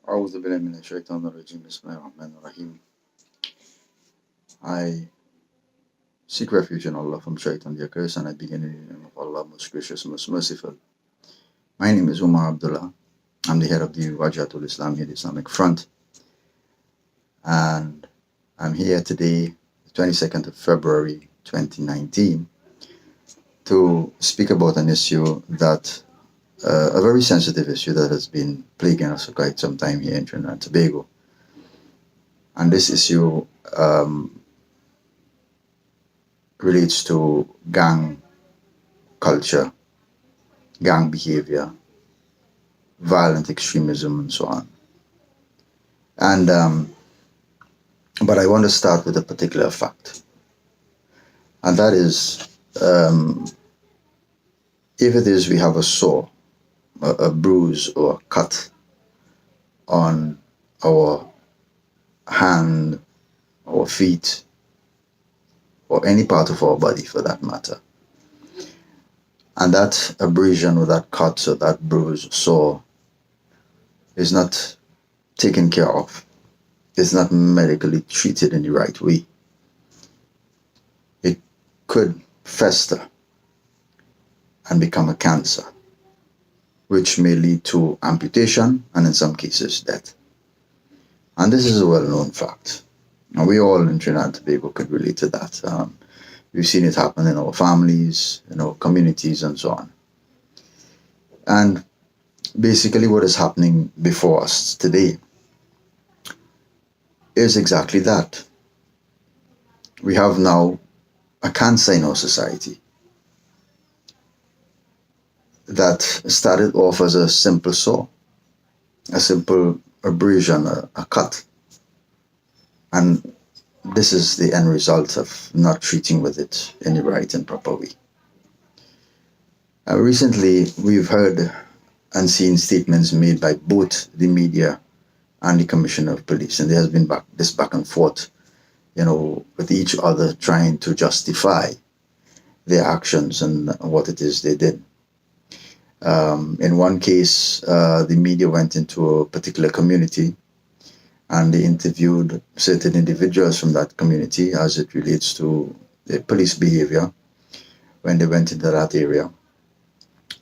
أعوذ بالله من الشيطان الرجيم بسم الله الرحمن الرحيم. I seek refuge in Allah from shaitan the accursed, and I begin in the name of Allah, most gracious, most merciful. My name is Umar Abdullah. I'm the head of the Wajahatul Islam here, the Islamic Front, and I'm here today, the 22nd of February 2019, to speak about an issue that a very sensitive issue that has been plaguing us for quite some time here in Trinidad and Tobago. And this issue relates to gang culture, gang behavior, violent extremism, and so on. And but I want to start with a particular fact, and that is, if it is we have a sore, a bruise, or a cut on our hand, our feet, or any part of our body for that matter, and that abrasion or that cut or that bruise, sore, is not taken care of, is not medically treated in the right way, it could fester and become a cancer, which may lead to amputation and in some cases death. And this is a well-known fact. And we all in Trinidad and Tobago could relate to that. We've seen it happen in our families, in our communities, and so on. And basically what is happening before us today is exactly that. We have now a cancer in our society that started off as a simple sore, a simple abrasion, a cut. And this is the end result of not treating with it in the right and proper way. Recently, we've heard and seen statements made by both the media and the Commissioner of Police, and there has been this back and forth, with each other trying to justify their actions and what it is they did. In one case, the media went into a particular community and they interviewed certain individuals from that community as it relates to the police behavior when they went into that area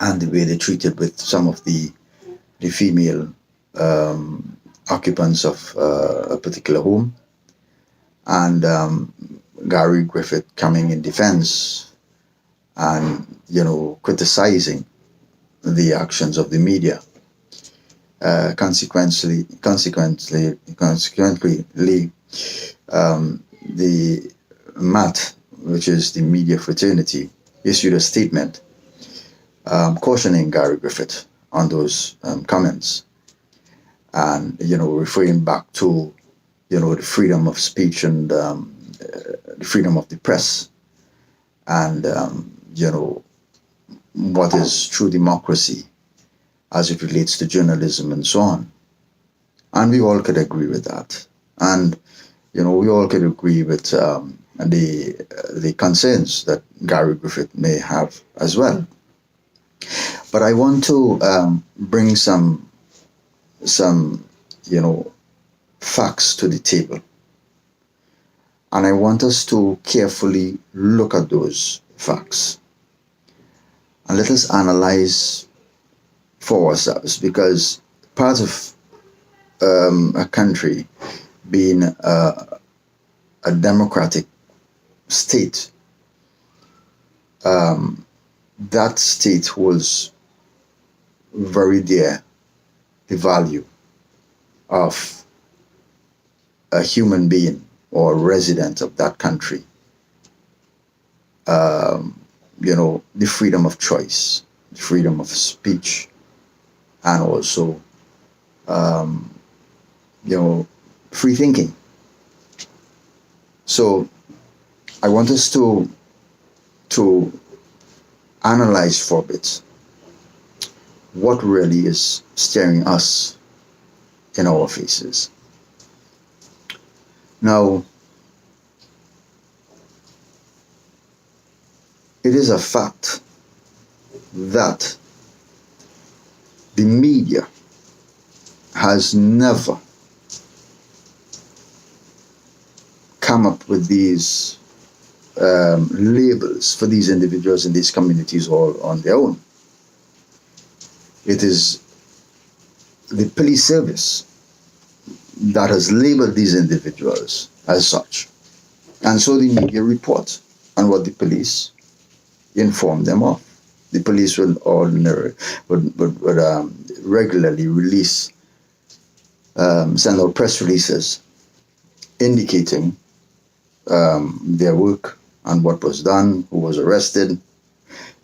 and the way they treated with some of the female occupants of a particular home. And Gary Griffith coming in defense and, criticizing the actions of the media. Consequently, the MAT, which is the media fraternity, issued a statement cautioning Gary Griffith on those comments, and referring back to the freedom of speech and the freedom of the press, and what is true democracy as it relates to journalism and so on. And we all could agree with that. And, we all could agree with the concerns that Gary Griffith may have as well. But I want to bring some facts to the table. And I want us to carefully look at those facts. And let us analyze for ourselves, because part of a country being a democratic state, that state holds very dear the value of a human being or a resident of that country. The freedom of choice, the freedom of speech, and also, free thinking. So I want us to analyze for a bit what really is staring us in our faces. Now, it is a fact that the media has never come up with these labels for these individuals in these communities all on their own. It is the police service that has labeled these individuals as such. And so the media report on what the police inform them of. The police would regularly release, send out press releases indicating their work and what was done, who was arrested,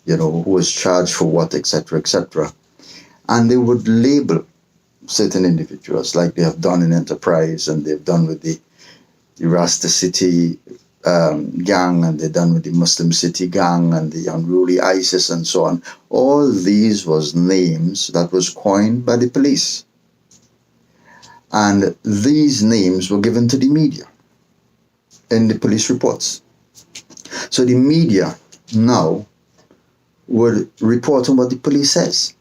who was charged for what, etc., etc. And they would label certain individuals like they have done in Enterprise, and they've done with the Rasta City gang, and they've done with the Muslim City gang and the unruly ISIS and so on. All these was names that was coined by the police. And these names were given to the media in the police reports. So the media now would report on what the police says.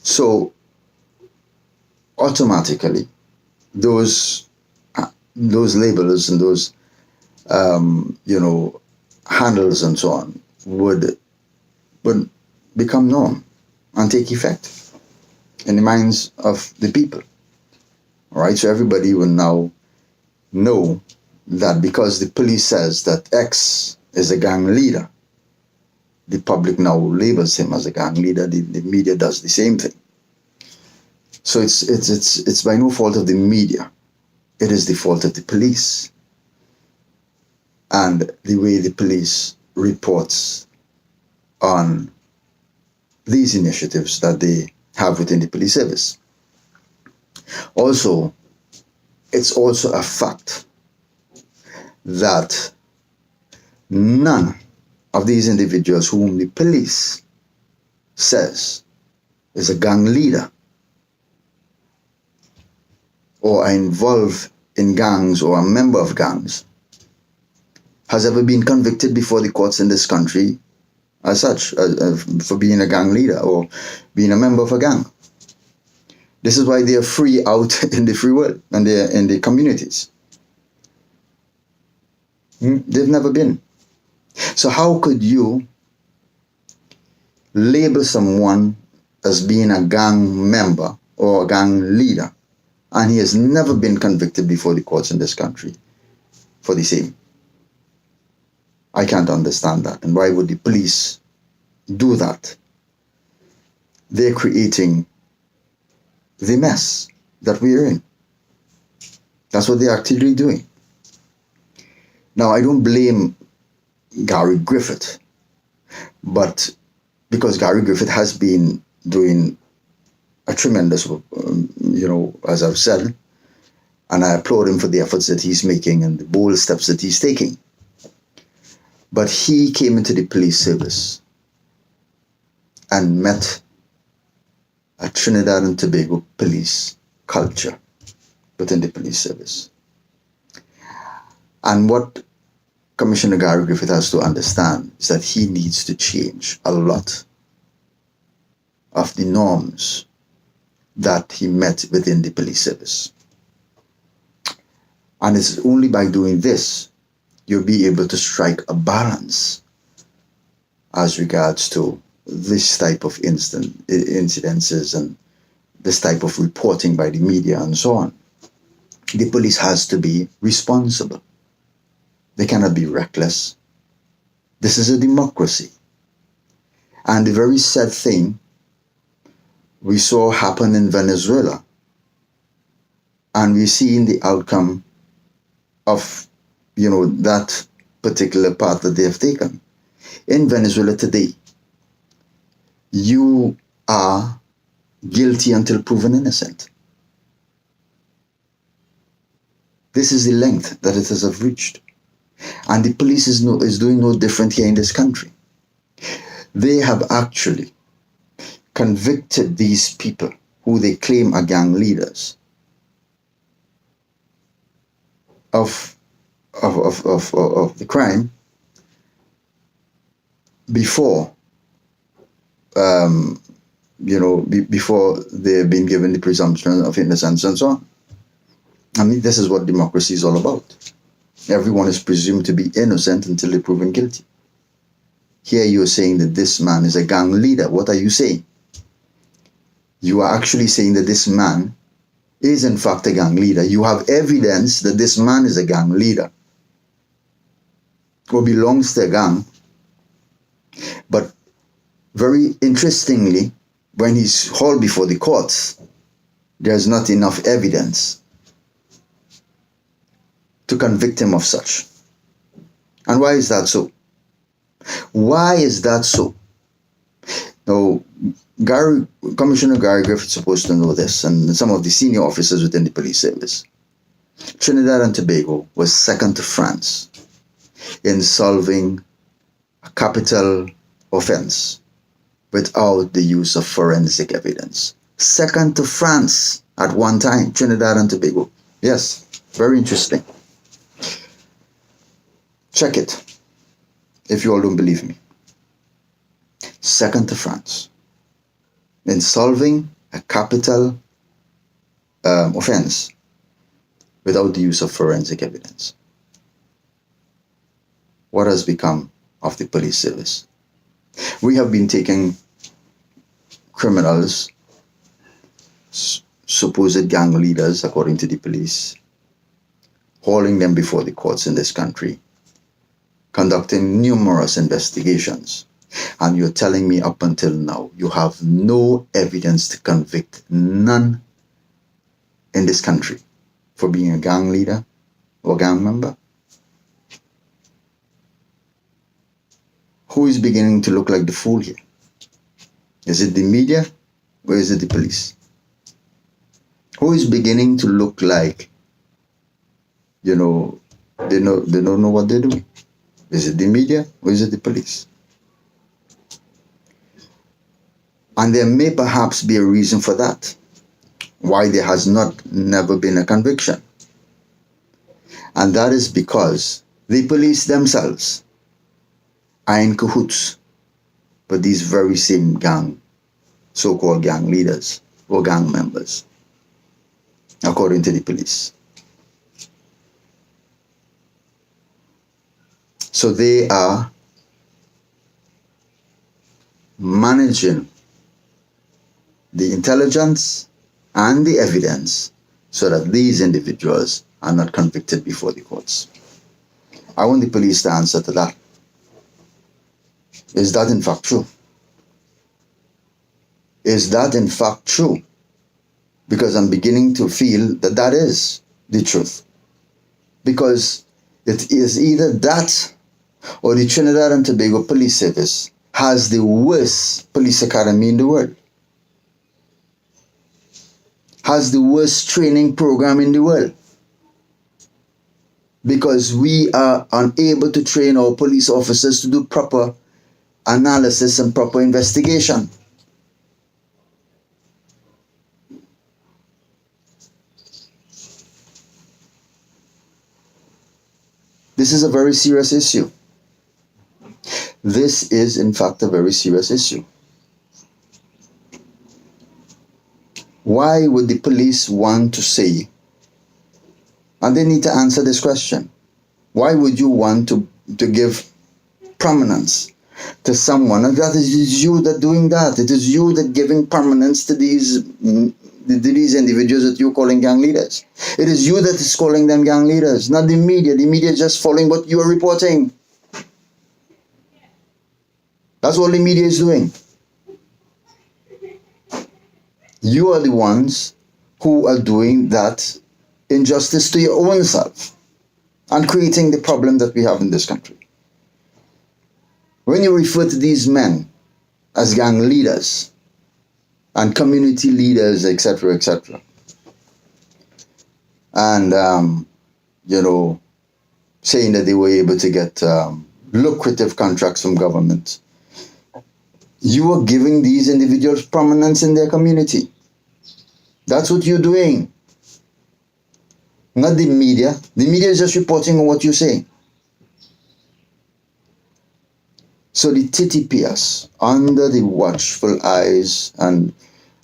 So automatically, those labels and those handles and so on would become norm and take effect in the minds of the people. All right, so everybody will now know that because the police says that X is a gang leader, the public now labels him as a gang leader. The media does the same thing. So it's by no fault of the media. It is the fault of the police and the way the police reports on these initiatives that they have within the police service. Also, it's also a fact that none of these individuals whom the police says is a gang leader or are involved in gangs or a member of gangs has ever been convicted before the courts in this country as such, for being a gang leader or being a member of a gang. This is why they are free out in the free world and they're in the communities. They've never been. So how could you label someone as being a gang member or a gang leader and he has never been convicted before the courts in this country for the same? I can't understand that. And why would the police do that? They're creating the mess that we're in. That's what they're actively doing. Now, I don't blame Gary Griffith, but because Gary Griffith has been doing a tremendous, as I've said, and I applaud him for the efforts that he's making and the bold steps that he's taking. But he came into the police service and met a Trinidad and Tobago police culture within the police service. And what Commissioner Gary Griffith has to understand is that he needs to change a lot of the norms that he met within the police service. And it's only by doing this you'll be able to strike a balance as regards to this type of incidences and this type of reporting by the media and so on. The police has to be responsible. They cannot be reckless. This is a democracy. And the very sad thing we saw happen in Venezuela, and we see in the outcome of that particular path that they have taken. In Venezuela today, you are guilty until proven innocent. This is the length that it has reached. And the police is doing no different here in this country. They have actually convicted these people who they claim are gang leaders of the crime before before they've been given the presumption of innocence and so on. I mean, this is what democracy is all about. Everyone is presumed to be innocent until they're proven guilty. Here you're saying that this man is a gang leader. What are you saying? You are actually saying that this man is in fact a gang leader. You have evidence that this man is a gang leader or belongs to a gang. But very interestingly, when he's hauled before the courts, there's not enough evidence to convict him of such. And why is that so? Why is that so? Now, Commissioner Gary Griffith is supposed to know this, and some of the senior officers within the police service. Trinidad and Tobago was second to France in solving a capital offense without the use of forensic evidence. Second to France at one time, Trinidad and Tobago. Yes, very interesting. Check it if you all don't believe me. Second to France in solving a capital offense without the use of forensic evidence. What has become of the police service? We have been taking criminals, supposed gang leaders according to the police, hauling them before the courts in this country, conducting numerous investigations. And you're telling me up until now, you have no evidence to convict none in this country for being a gang leader or gang member? Who is beginning to look like the fool here? Is it the media or is it the police? Who is beginning to look like, they don't know what they're doing? Is it the media or is it the police? And there may perhaps be a reason for that, why there has never been a conviction. And that is because the police themselves are in cahoots with these very same so-called gang leaders or gang members, according to the police. So they are managing the intelligence and the evidence so that these individuals are not convicted before the courts. I want the police to answer to that. Is that in fact true? Is that in fact true? Because I'm beginning to feel that that is the truth. Because it is either that or the Trinidad and Tobago Police Service has the worst police academy in the world. Has the worst training program in the world. Because we are unable to train our police officers to do proper analysis and proper investigation. This is a very serious issue. This is, in fact, a very serious issue. Why would the police want to say, and they need to answer this question, why would you want to give prominence to someone? And that is you that doing that. It is you that giving prominence to these individuals that you're calling gang leaders. It is you that is calling them gang leaders, not the media. The media is just following what you are reporting. That's all the media is doing. You are the ones who are doing that injustice to your own self and creating the problem that we have in this country. When you refer to these men as gang leaders and community leaders, etc., and, saying that they were able to get lucrative contracts from government, you are giving these individuals prominence in their community. That's what you're doing. Not the media. The media is just reporting on what you're saying. So So the TTPS, under the watchful eyes and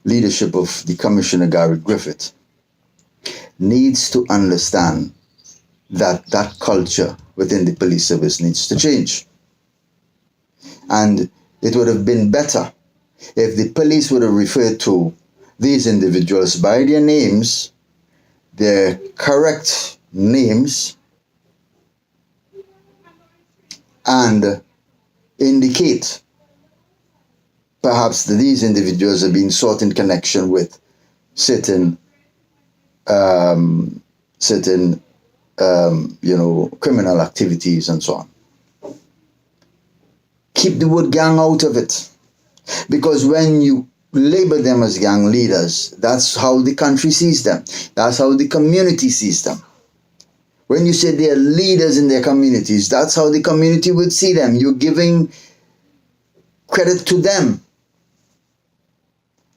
leadership of the Commissioner Gary Griffith, needs to understand that that culture within the police service needs to change. And it would have been better if the police would have referred to these individuals by their names, their correct names, and indicate perhaps that these individuals have been sought in connection with certain criminal activities and so on. Keep the word gang out of it, because when you label them as gang leaders, that's how the country sees them. That's how the community sees them. When you say they're leaders in their communities, that's how the community would see them. You're giving credit to them,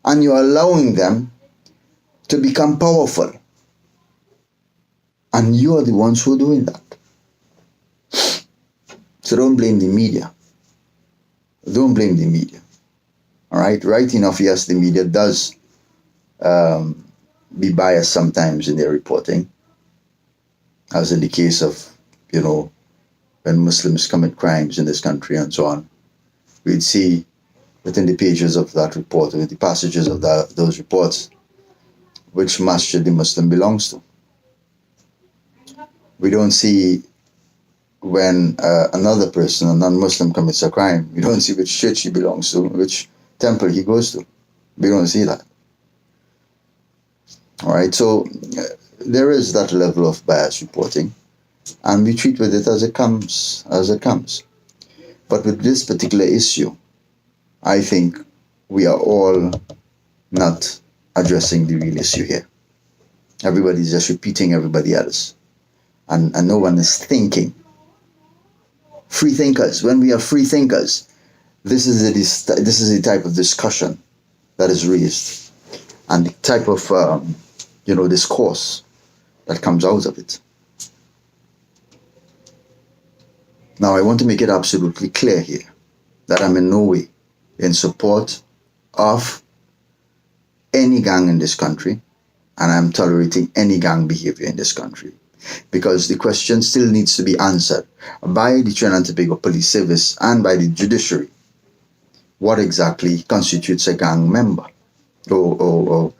and you're allowing them to become powerful. And you are the ones who are doing that. So don't blame the media. Don't blame the media. All right? Right enough, yes, the media does be biased sometimes in their reporting, as in the case of, when Muslims commit crimes in this country and so on. We'd see within the pages of that report, with the passages of those reports, which masjid the Muslim belongs to. We don't see when another person, a non-Muslim, commits a crime, we don't see which church he belongs to, which temple he goes to. We don't see that. All right, so there is that level of bias reporting, and we treat with it as it comes, But with this particular issue, I think we are all not addressing the real issue here. Everybody's just repeating everybody else. And no one is thinking. Free thinkers. When we are free thinkers, this is the type of discussion that is raised, and the type of discourse that comes out of it. Now, I want to make it absolutely clear here that I'm in no way in support of any gang in this country, and I'm tolerating any gang behavior in this country. Because the question still needs to be answered by the Trinidad and Tobago Police Service and by the judiciary. What exactly constitutes a gang member, or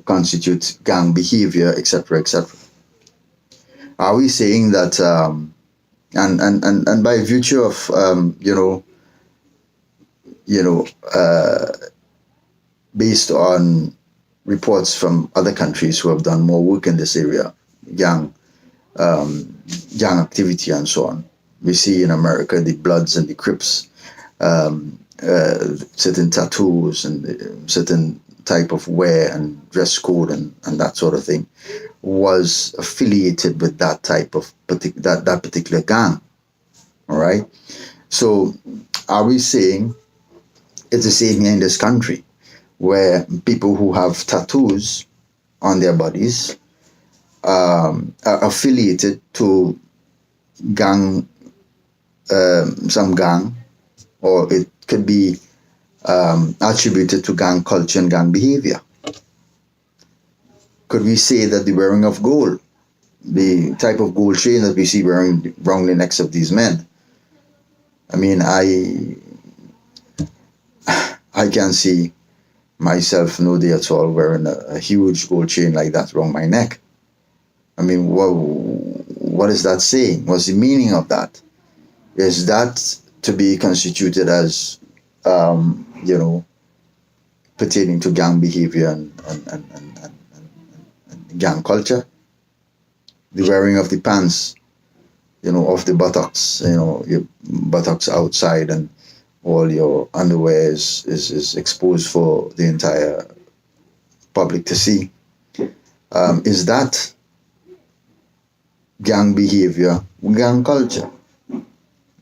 constitutes gang behavior, etc., etc.? Are we saying that, and by virtue of based on reports from other countries who have done more work in this area, gang activity and so on. We see in America the Bloods and the Crips, certain tattoos and certain type of wear and dress code and that sort of thing was affiliated with that type of that particular gang. All right. So are we saying it's the same here in this country, where people who have tattoos on their bodies are affiliated to gang, some gang, or it could be attributed to gang culture and gang behavior? Could we say that the wearing of gold, the type of gold chain that we see wearing around the necks of these men, I mean, I can see myself no day at all wearing a huge gold chain like that around my neck. I mean, what is that saying? What's the meaning of that? Is that to be constituted as, pertaining to gang behavior and gang culture? The wearing of the pants, off the buttocks, your buttocks outside, and all your underwear is exposed for the entire public to see. Is that gang behavior, gang culture?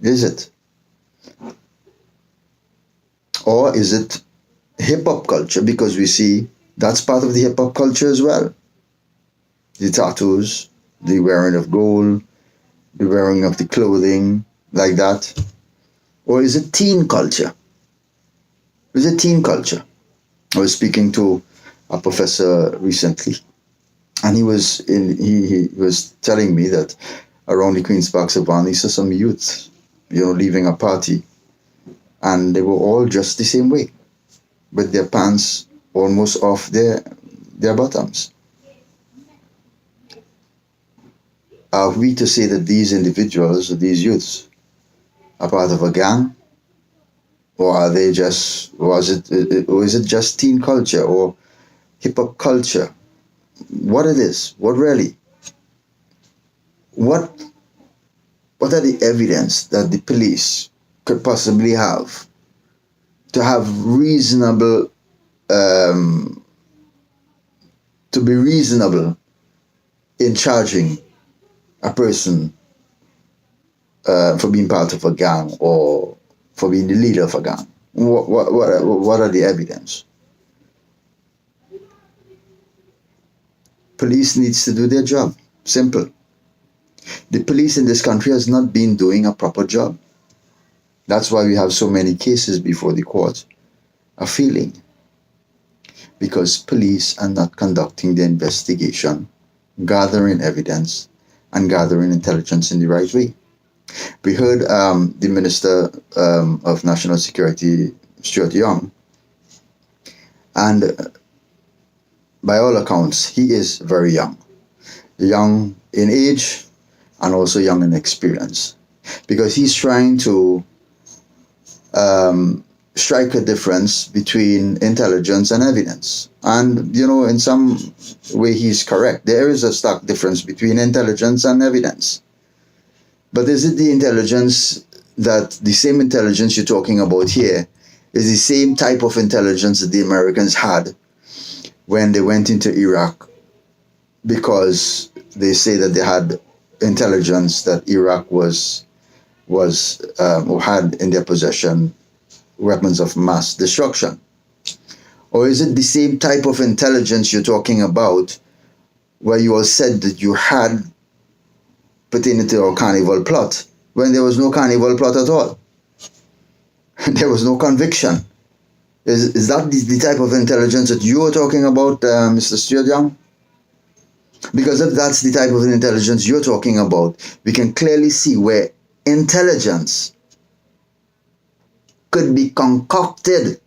Is it? Or is it hip-hop culture? Because we see that's part of the hip-hop culture as well. The tattoos, the wearing of gold, the wearing of the clothing like that. Or is it teen culture? Is it teen culture? I was speaking to a professor recently, and he was telling me that around the Queen's Park Savannah, he saw some youth, leaving a party, and they were all dressed the same way, with their pants almost off their bottoms. Are we to say that these individuals, these youths, are part of a gang, or are they just, or is it just teen culture or hip hop culture? What it is? What really? What are the evidence that the police could possibly have to have reasonable, to be reasonable in charging a person for being part of a gang or for being the leader of a gang? What are the evidence? Police needs to do their job. Simple. The police in this country has not been doing a proper job. That's why we have so many cases before the court are failing. Because police are not conducting the investigation, gathering evidence, and gathering intelligence in the right way. We heard the Minister of National Security, Stuart Young, and by all accounts, he is very young. Young in age and also young in experience. Because he's trying to strike a difference between intelligence and evidence. And, in some way he's correct. There is a stark difference between intelligence and evidence. But is it the intelligence the same intelligence you're talking about here is the same type of intelligence that the Americans had when they went into Iraq, because they say that they had intelligence that Iraq was or had in their possession weapons of mass destruction? Or is it the same type of intelligence you're talking about where you all said that you had pertaining to our carnival plot when there was no carnival plot at all? There was no conviction. Is that the type of intelligence that you are talking about, Mr. Stuart Young? Because if that's the type of intelligence you're talking about, we can clearly see where intelligence could be concocted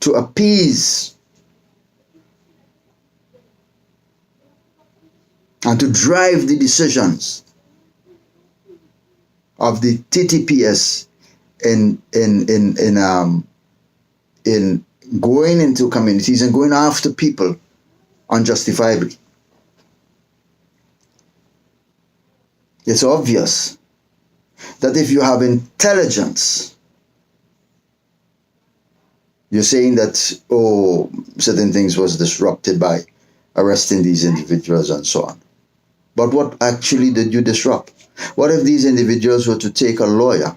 to appease and to drive the decisions of the TTPS in going into communities and going after people unjustifiably. It's obvious that if you have intelligence, you're saying that, certain things was disrupted by arresting these individuals and so on. But what actually did you disrupt? What if these individuals were to take a lawyer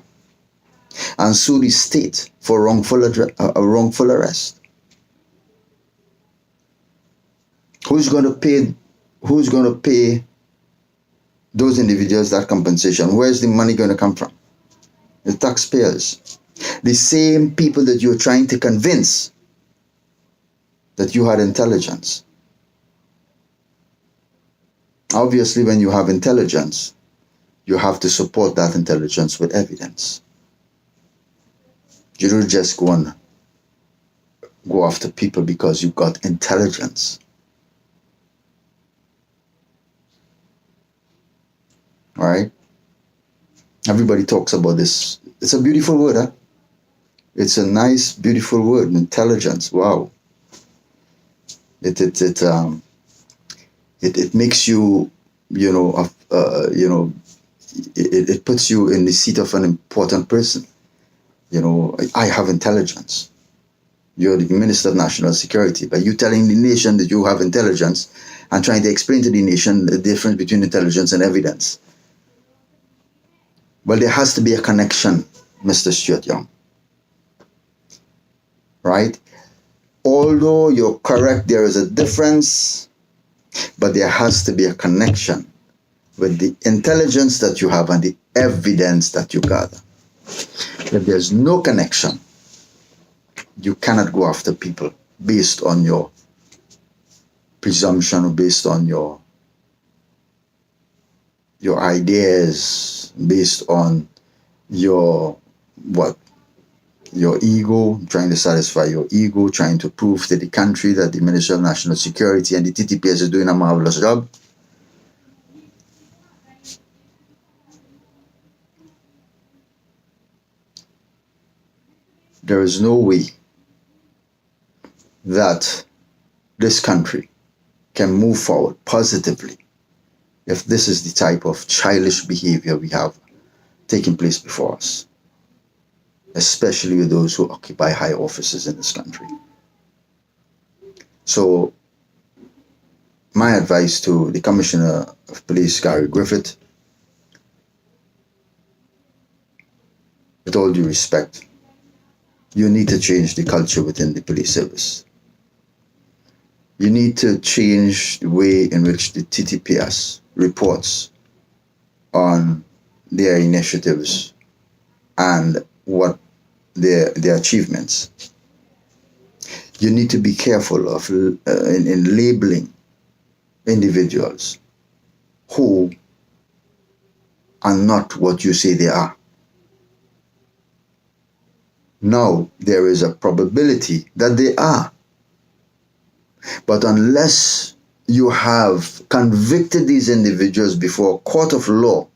and sue the state for wrongful arrest? Who's going to pay those individuals that compensation? Where's the money going to come from? The taxpayers. The same people that you're trying to convince that you had intelligence. Obviously, when you have intelligence, you have to support that intelligence with evidence. You don't just go after people because you've got intelligence. All right? Everybody talks about this. It's a beautiful word, huh? It's a nice, beautiful word, intelligence. Wow. It makes you, it puts you in the seat of an important person. I have intelligence. You're the Minister of National Security, but you telling the nation that you have intelligence and trying to explain to the nation the difference between intelligence and evidence. Well, there has to be a connection, Mr. Stuart Young. Right? Although you're correct, there is a difference, but there has to be a connection with the intelligence that you have and the evidence that you gather. If there's no connection, you cannot go after people based on your presumption or based on your ideas, based on your your ego, trying to satisfy your ego, trying to prove to the country that the Ministry of National Security and the TTPS is doing a marvelous job. There is no way that this country can move forward positively if this is the type of childish behavior we have taking place before us, especially with those who occupy high offices in this country. So my advice to the Commissioner of Police, Gary Griffith, with all due respect, you need to change the culture within the police service. You need to change the way in which the TTPS reports on their initiatives and what their achievements. You need to be careful of in labeling individuals who are not what you say they are. Now, there is a probability that they are. But unless you have convicted these individuals before a court of law,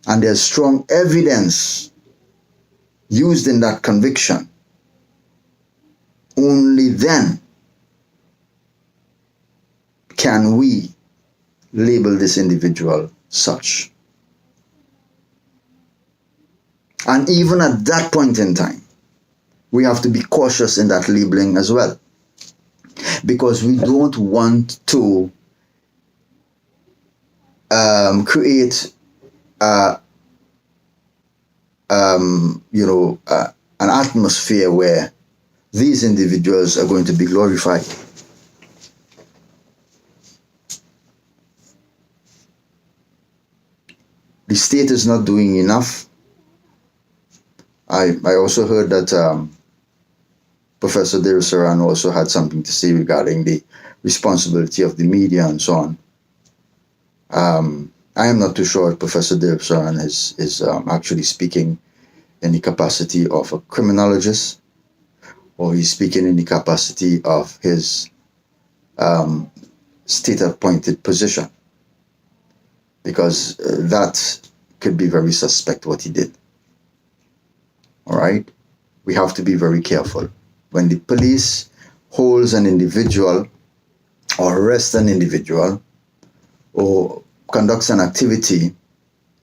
and there's strong evidence used in that conviction, only then can we label this individual such. And even at that point in time, we have to be cautious in that labeling as well, because we don't want to create an atmosphere where these individuals are going to be glorified. The state is not doing enough. I also heard that Professor Derosaran also had something to say regarding the responsibility of the media and so on. I am not too sure if Professor Derosaran is actually speaking in the capacity of a criminologist, or he's speaking in the capacity of his state-appointed position, because that could be very suspect what he did. All right? We have to be very careful. When the police holds an individual or arrests an individual or conducts an activity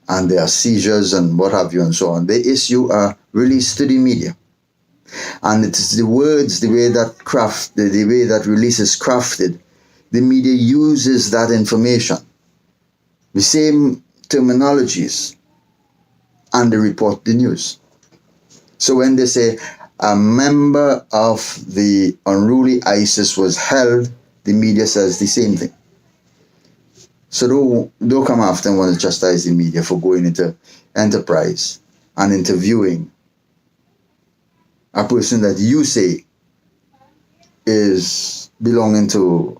and there are seizures and what have you and so on, they issue a release to the media. And it is the words, the way that release is crafted, the media uses that information, the same terminologies, and they report the news. So when they say a member of the unruly ISIS was held, the media says the same thing. So don't come after and want to chastise the media for going into enterprise and interviewing a person that you say is belonging to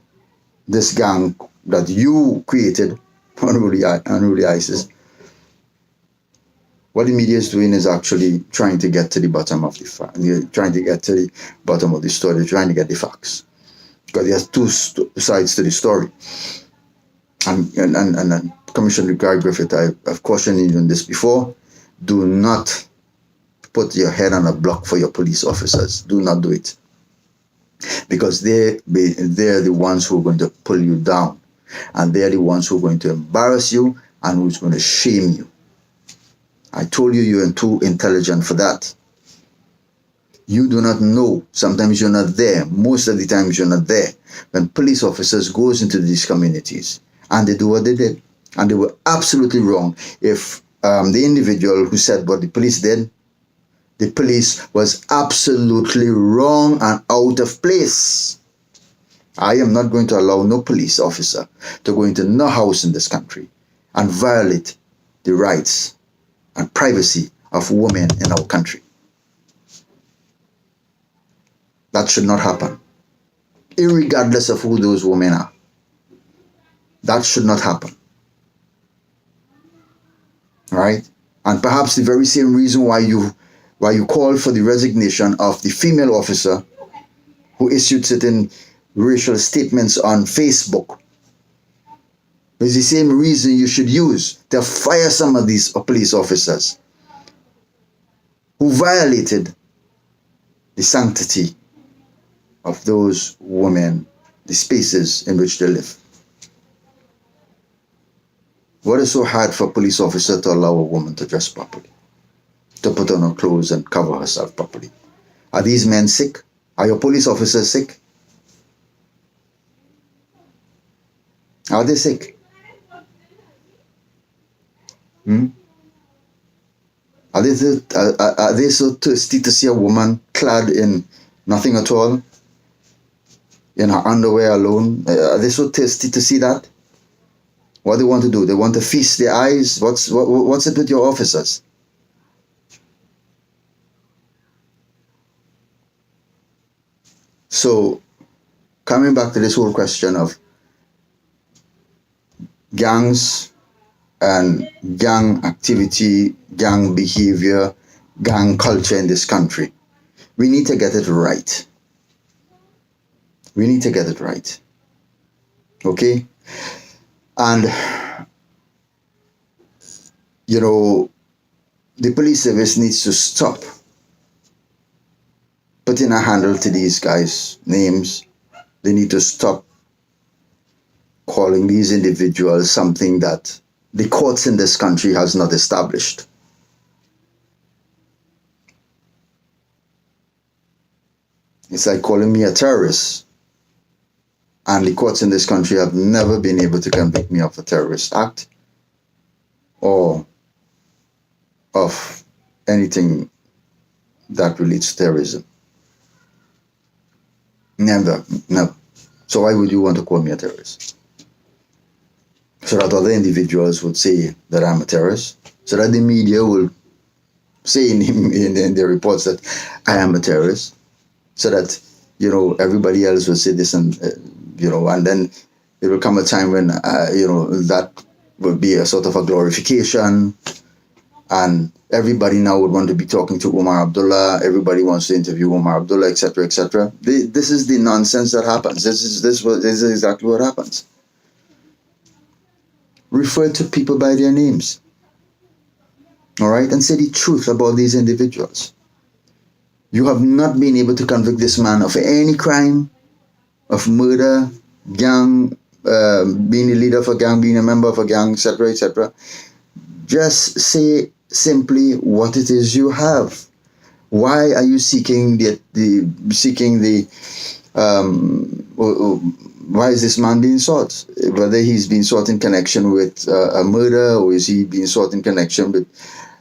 this gang that you created, unruly ISIS. What the media is doing is actually trying to get to the bottom of the fact. They're trying to get to the bottom of the story. They're trying to get the facts, because there's two sides to the story. And Commissioner Gary Griffith, I've cautioned you on this before. Do not put your head on a block for your police officers. Do not do it, because they're the ones who are going to pull you down, and they're the ones who are going to embarrass you and who's going to shame you. I told you you're too intelligent for that. You do not know. Sometimes you're not there. Most of the times you're not there. When police officers goes into these communities and they do what they did, and they were absolutely wrong. If the individual who said what the police did, the police was absolutely wrong and out of place. I am not going to allow no police officer to go into no house in this country and violate the rights and privacy of women in our country. That should not happen, irregardless of who those women are. That should not happen. Right? And perhaps the very same reason why you call for the resignation of the female officer who issued certain racial statements on Facebook is the same reason you should use to fire some of these police officers who violated the sanctity of those women, the spaces in which they live. What is so hard for a police officer to allow a woman to dress properly, to put on her clothes and cover herself properly? Are these men sick? Are your police officers sick? Are they sick? Are they so thirsty to see a woman clad in nothing at all, in her underwear alone? Are they so thirsty to see that? What do they want to do? They want to feast their eyes? What's it with your officers? So, coming back to this whole question of gangs and gang activity, gang behavior, gang culture in this country, we need to get it right. We need to get it right. Okay? And, you know, the police service needs to stop putting a handle to these guys' names. They need to stop calling these individuals something that the courts in this country has not established. It's like calling me a terrorist, and the courts in this country have never been able to convict me of a terrorist act or of anything that relates to terrorism. Never. So why would you want to call me a terrorist? So that other individuals would say that I'm a terrorist, so that the media will say in their reports that I am a terrorist, so that, you know, everybody else will say this, and you know, and then there will come a time when you know, that will be a sort of a glorification, and everybody now would want to be talking to Umar Abdullah. Everybody wants to interview Umar Abdullah, etc., etc. This is the nonsense that happens. This is exactly what happens. Refer to people by their names, all right, and say the truth about these individuals. You have not been able to convict this man of any crime, of murder, gang, being a leader of a gang, being a member of a gang, etc., etc. Just say simply what it is you have. Why are you seeking why is this man being sought? Whether he's being sought in connection with a murder, or is he being sought in connection with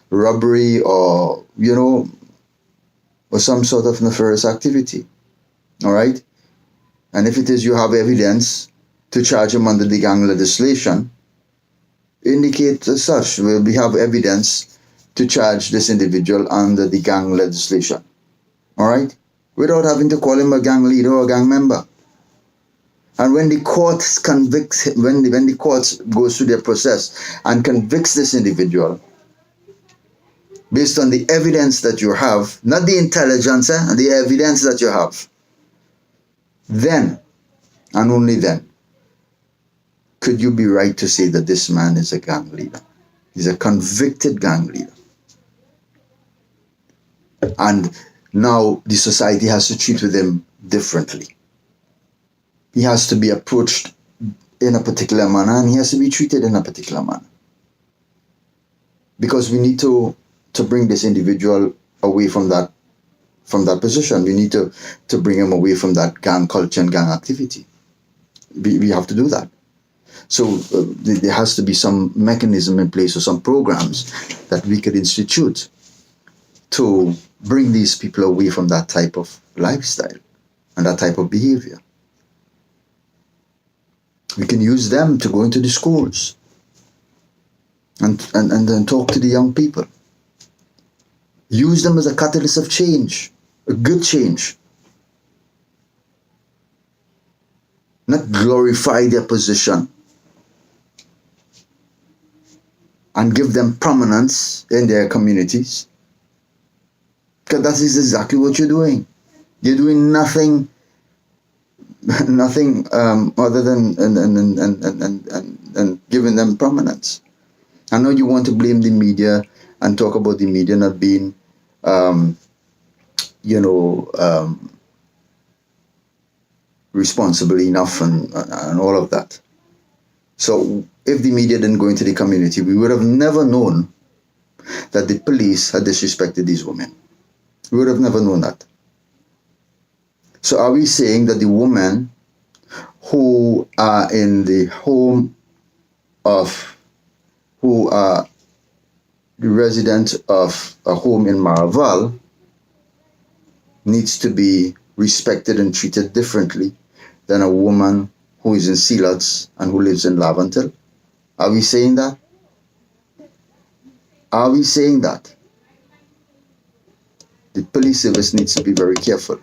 robbery, or, you know, or some sort of nefarious activity. All right? And if it is you have evidence to charge him under the gang legislation, indicate as such. We have evidence to charge this individual under the gang legislation. All right? Without having to call him a gang leader or a gang member. And when the courts convicts, when the courts goes through their process and convicts this individual, based on the evidence that you have, not the intelligence, the evidence that you have, then, and only then, could you be right to say that this man is a gang leader. He's a convicted gang leader. And now the society has to treat with him differently. He has to be approached in a particular manner, and he has to be treated in a particular manner. Because we need to bring this individual away from that position. We need to bring him away from that gang culture and gang activity. We have to do that. So there has to be some mechanism in place, or some programs that we could institute to bring these people away from that type of lifestyle and that type of behavior. We can use them to go into the schools and then talk to the young people. Use them as a catalyst of change, a good change. Not glorify their position and give them prominence in their communities. Because that is exactly what you're doing. You're doing nothing other than and giving them prominence. I know you want to blame the media and talk about the media not being, responsible enough and all of that. So if the media didn't go into the community, we would have never known that the police had disrespected these women. We would have never known that. So are we saying that the women who are in the home of, who are the resident of a home in Maraval needs to be respected and treated differently than a woman who is in Sealots and who lives in Laventille? Are we saying that? Are we saying that? The police service needs to be very careful.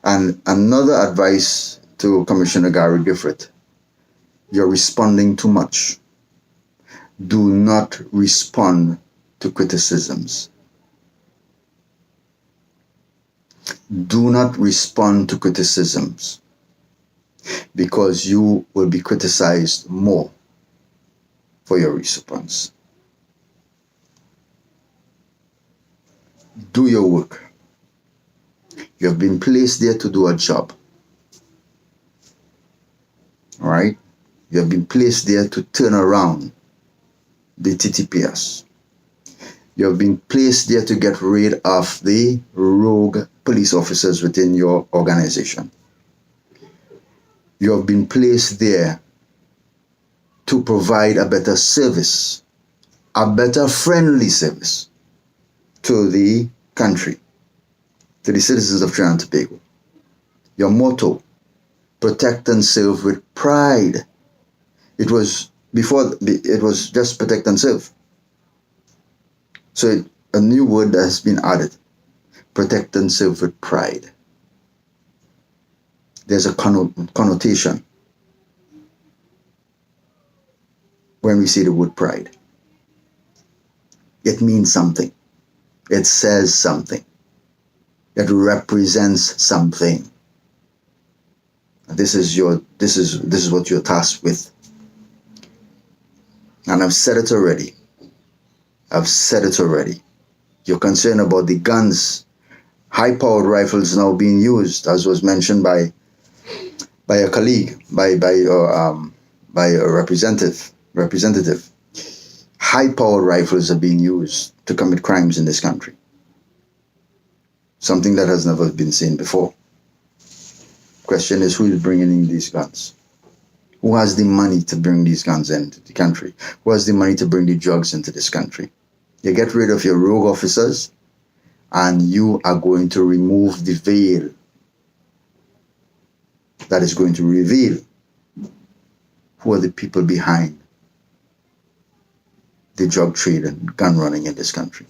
And another advice to Commissioner Gary Gifford: you're responding too much. Do not respond to criticisms. Do not respond to criticisms, because you will be criticized more for your response. Do your work. You have been placed there to do a job. All right? You have been placed there to turn around the TTPS. You have been placed there to get rid of the rogue police officers within your organization. You have been placed there to provide a better service, a better friendly service to the country, to the citizens of Trinidad and Tobago. Your motto: protect and serve with pride. It was before, it was just protect and serve. So a new word has been added: protect and serve with pride. There's a connotation when we say the word pride. It means something. It says something. It represents something. This is what you're tasked with. And I've said it already. You're concerned about the guns, high-powered rifles now being used, as was mentioned by a colleague, by a representative. High-powered rifles are being used to commit crimes in this country. Something that has never been seen before. Question is, who is bringing in these guns? Who has the money to bring these guns into the country? Who has the money to bring the drugs into this country? You get rid of your rogue officers, and you are going to remove the veil that is going to reveal who are the people behind the drug trade and gun running in this country.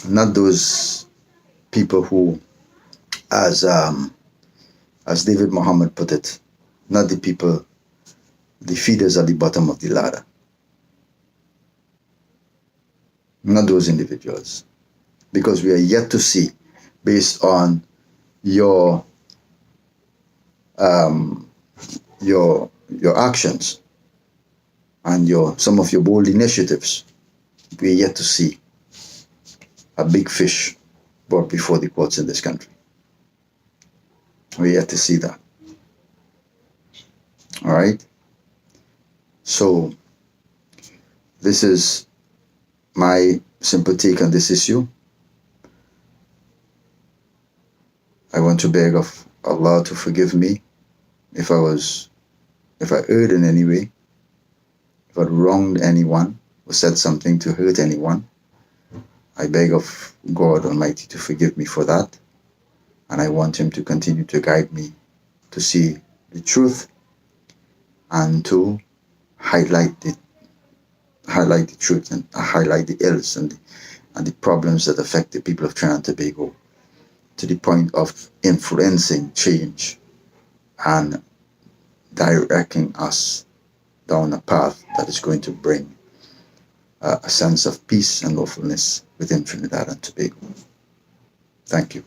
Not those people who, as David Muhammad put it, not the people, the feeders at the bottom of the ladder. Not those individuals. Because we are yet to see, based on your actions and some of your bold initiatives, we are yet to see a big fish brought before the courts in this country. We're yet to see that. All right? So, this is my simple take on this issue. I want to beg of Allah to forgive me if I erred in any way, if I wronged anyone or said something to hurt anyone. I beg of God Almighty to forgive me for that, and I want Him to continue to guide me to see the truth and to highlight highlight the truth and highlight the ills and the problems that affect the people of Trinidad and Tobago to the point of influencing change and directing us down a path that is going to bring a sense of peace and lawfulness within Trinidad and Tobago. Thank you.